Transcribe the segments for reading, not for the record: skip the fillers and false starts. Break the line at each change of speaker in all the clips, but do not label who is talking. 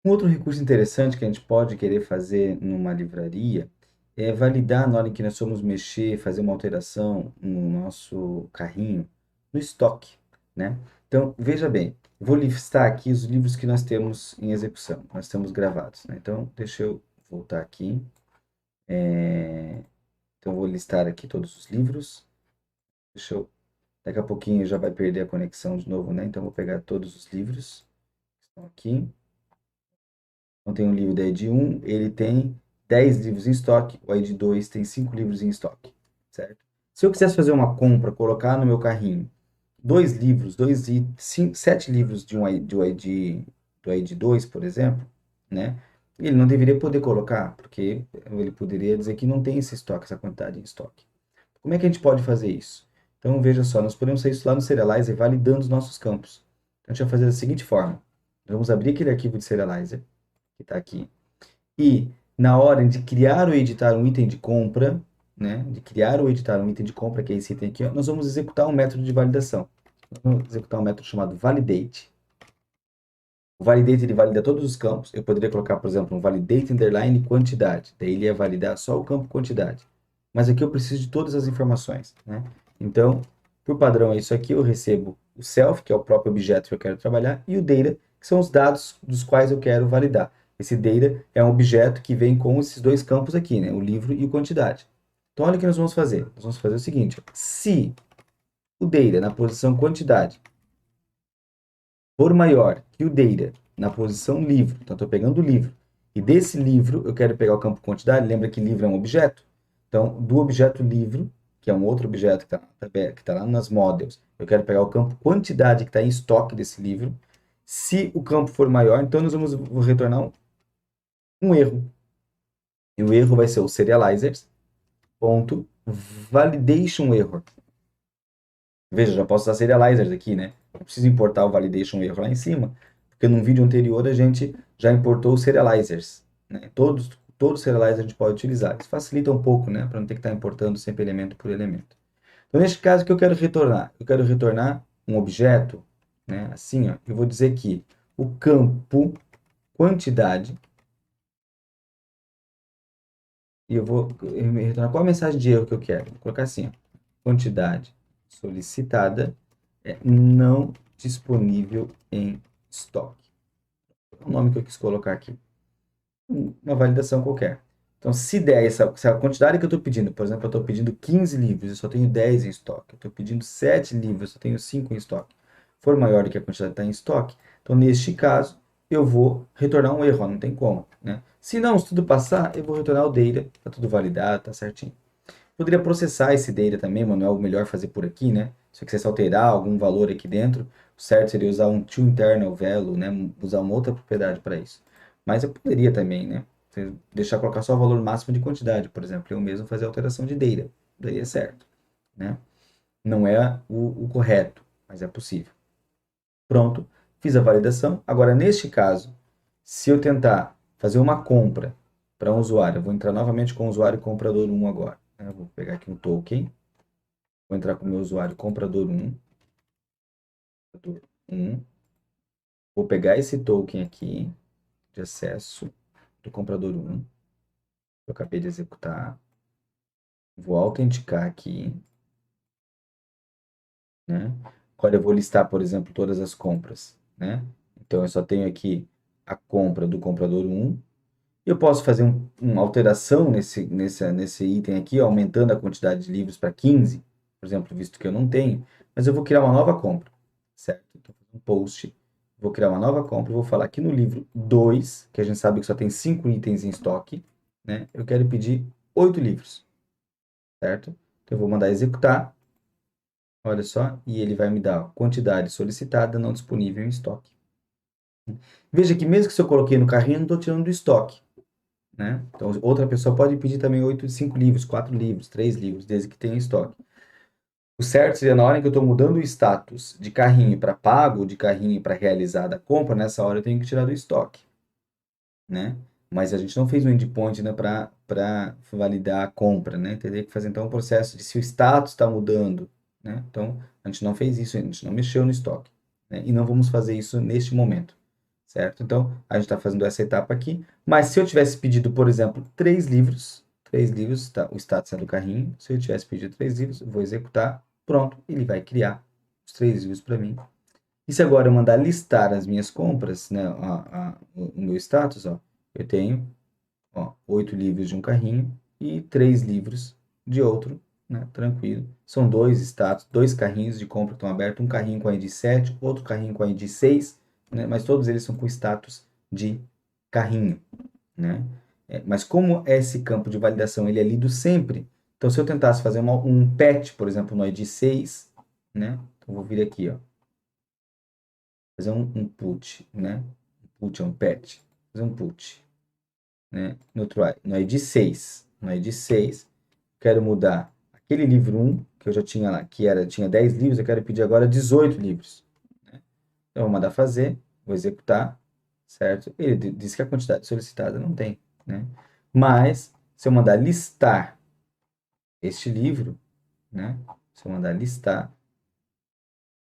Um outro recurso interessante que a gente pode querer fazer numa livraria é validar na hora em que nós formos mexer, fazer uma alteração no nosso carrinho, no estoque, né? Então, veja bem, vou listar aqui os livros que nós temos em execução, nós temos gravados, né? Então, deixa eu voltar aqui. Então, vou listar aqui todos os livros. Deixa eu... Daqui a pouquinho já vai perder a conexão de novo, né? Então, vou pegar todos os livros que estão aqui. Então, tem um livro da ed 1, ele tem 10 livros em estoque, o ed 2 tem 5 livros em estoque, certo? Se eu quisesse fazer uma compra, colocar no meu carrinho dois livros, 7 livros de do id 2, por exemplo, né? Ele não deveria poder colocar, porque ele poderia dizer que não tem esse estoque, essa quantidade em estoque. Como é que a gente pode fazer isso? Então, veja só, nós podemos fazer isso lá no Serializer, validando os nossos campos. Então, a gente vai fazer da seguinte forma. Vamos abrir aquele arquivo de Serializer, que está aqui. E na hora de criar ou editar um item de compra, né, de criar ou editar um item de compra, que é esse item aqui, nós vamos executar um método de validação. Vamos executar um método chamado validate. O validate ele valida todos os campos. Eu poderia colocar, por exemplo, um validate underline quantidade. Daí ele ia validar só o campo quantidade. Mas aqui eu preciso de todas as informações, né? Então, por padrão é isso aqui. Eu recebo o self, que é o próprio objeto que eu quero trabalhar, e o data, que são os dados dos quais eu quero validar. Esse data é um objeto que vem com esses dois campos aqui, né? O livro e o quantidade. Então, olha o que nós vamos fazer. Nós vamos fazer o seguinte: se o data na posição quantidade for maior que o data na posição livro, então estou pegando o livro, e desse livro eu quero pegar o campo quantidade, lembra que livro é um objeto? Então, do objeto livro, que é um outro objeto que tá lá nas models, eu quero pegar o campo quantidade que está em estoque desse livro. Se o campo for maior, então nós vou retornar um erro. E o erro vai ser o serializers.validation error. Veja, já posso usar serializers aqui, né? Não preciso importar o validation erro lá em cima, porque num vídeo anterior a gente já importou os serializers, né? Todos os serializers a gente pode utilizar. Isso facilita um pouco, né? Para não ter que estar importando sempre elemento por elemento. Então, neste caso, o que eu quero retornar? Eu quero retornar um objeto, né? Assim, ó, eu vou dizer que o campo quantidade, e eu vou retornar qual a mensagem de erro que eu quero. Vou colocar assim, ó, quantidade solicitada é não disponível em estoque. É o nome que eu quis colocar aqui. Uma validação qualquer. Então, se der se a quantidade que eu estou pedindo, por exemplo, eu estou pedindo 15 livros, eu só tenho 10 em estoque. Eu estou pedindo 7 livros, eu só tenho 5 em estoque. For maior do que a quantidade que está em estoque, então, neste caso, eu vou retornar um erro, não tem como, né? Se não, se tudo passar, eu vou retornar o data, está tudo validado, está certinho. Poderia processar esse data também, mas não é o melhor fazer por aqui, né? Se eu quisesse alterar algum valor aqui dentro, o certo seria usar um toInternal value, né? Usar uma outra propriedade para isso. Mas eu poderia também, né? Deixar colocar só o valor máximo de quantidade, por exemplo. Eu mesmo fazer a alteração de data. Daí é certo, né? Não é o correto, mas é possível. Pronto, fiz a validação. Agora, neste caso, se eu tentar fazer uma compra para um usuário, eu vou entrar novamente com o usuário comprador 1 agora, né? Eu vou pegar aqui um token, vou entrar com o meu usuário comprador 1, comprador 1, vou pegar esse token aqui de acesso do comprador 1, que eu acabei de executar, vou autenticar aqui, né? Agora eu vou listar, por exemplo, todas as compras, né? Então eu só tenho aqui a compra do comprador 1. Eu posso fazer uma alteração nesse item aqui, aumentando a quantidade de livros para 15, por exemplo, visto que eu não tenho, mas eu vou criar uma nova compra, certo? Então, um post, vou criar uma nova compra, vou falar aqui no livro 2, que a gente sabe que só tem 5 itens em estoque, né? Eu quero pedir 8 livros, certo? Então, eu vou mandar executar, olha só, e ele vai me dar a quantidade solicitada não disponível em estoque. Veja que mesmo que se eu coloquei no carrinho, eu não estou tirando do estoque, né? Então, outra pessoa pode pedir também 5 livros, 4 livros, 3 livros, desde que tenha estoque. O certo seria na hora que eu estou mudando o status de carrinho para pago, de carrinho para realizada a compra, nessa hora eu tenho que tirar do estoque, né? Mas a gente não fez um endpoint, né, para validar a compra, né? Teria que fazer então um processo de se o status está mudando, né? Então, a gente não fez isso, a gente não mexeu no estoque, né? E não vamos fazer isso neste momento, certo? Então, a gente está fazendo essa etapa aqui. Mas se eu tivesse pedido, por exemplo, 3 livros, tá, o status é do carrinho. Se eu tivesse pedido 3 livros, eu vou executar, pronto, ele vai criar os 3 livros para mim. E se agora eu mandar listar as minhas compras, né, o meu status, ó, eu tenho, ó, 8 livros de um carrinho e 3 livros de outro, né, tranquilo. São 2 status, 2 carrinhos de compra que estão abertos, um carrinho com ID 7, outro carrinho com ID 6, né, mas todos eles são com status de carrinho, né? Mas como esse campo de validação ele é lido sempre, então se eu tentasse fazer um patch, por exemplo, no ID 6, né, então eu vou vir aqui, ó, fazer um put, né? Put é um patch. Fazer um put, né? No try. No ID 6. No ID 6, quero mudar aquele livro 1, que eu já tinha lá, tinha 10 livros, eu quero pedir agora 18 livros. Né? Então, eu vou mandar fazer, vou executar, certo? Ele diz que a quantidade solicitada não tem, né? Mas, se eu mandar listar este livro, né? Se eu mandar listar,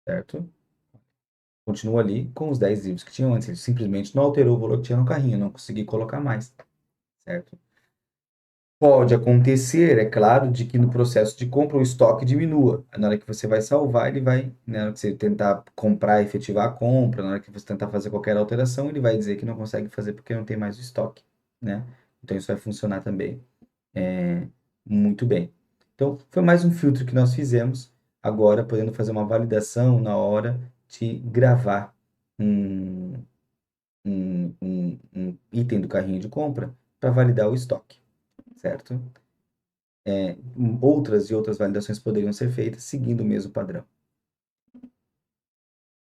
certo? Continua ali com os 10 livros que tinham antes. Ele simplesmente não alterou o valor que tinha no carrinho, não consegui colocar mais, certo? Pode acontecer, é claro, de que no processo de compra o estoque diminua. Na hora que você vai salvar, ele vai, né, na hora que você tentar comprar, efetivar a compra, na hora que você tentar fazer qualquer alteração, ele vai dizer que não consegue fazer porque não tem mais o estoque, né? Então isso vai funcionar também muito bem. Então, foi mais um filtro que nós fizemos, agora podendo fazer uma validação na hora de gravar um, um item do carrinho de compra para validar o estoque, certo? Outras e outras validações poderiam ser feitas seguindo o mesmo padrão.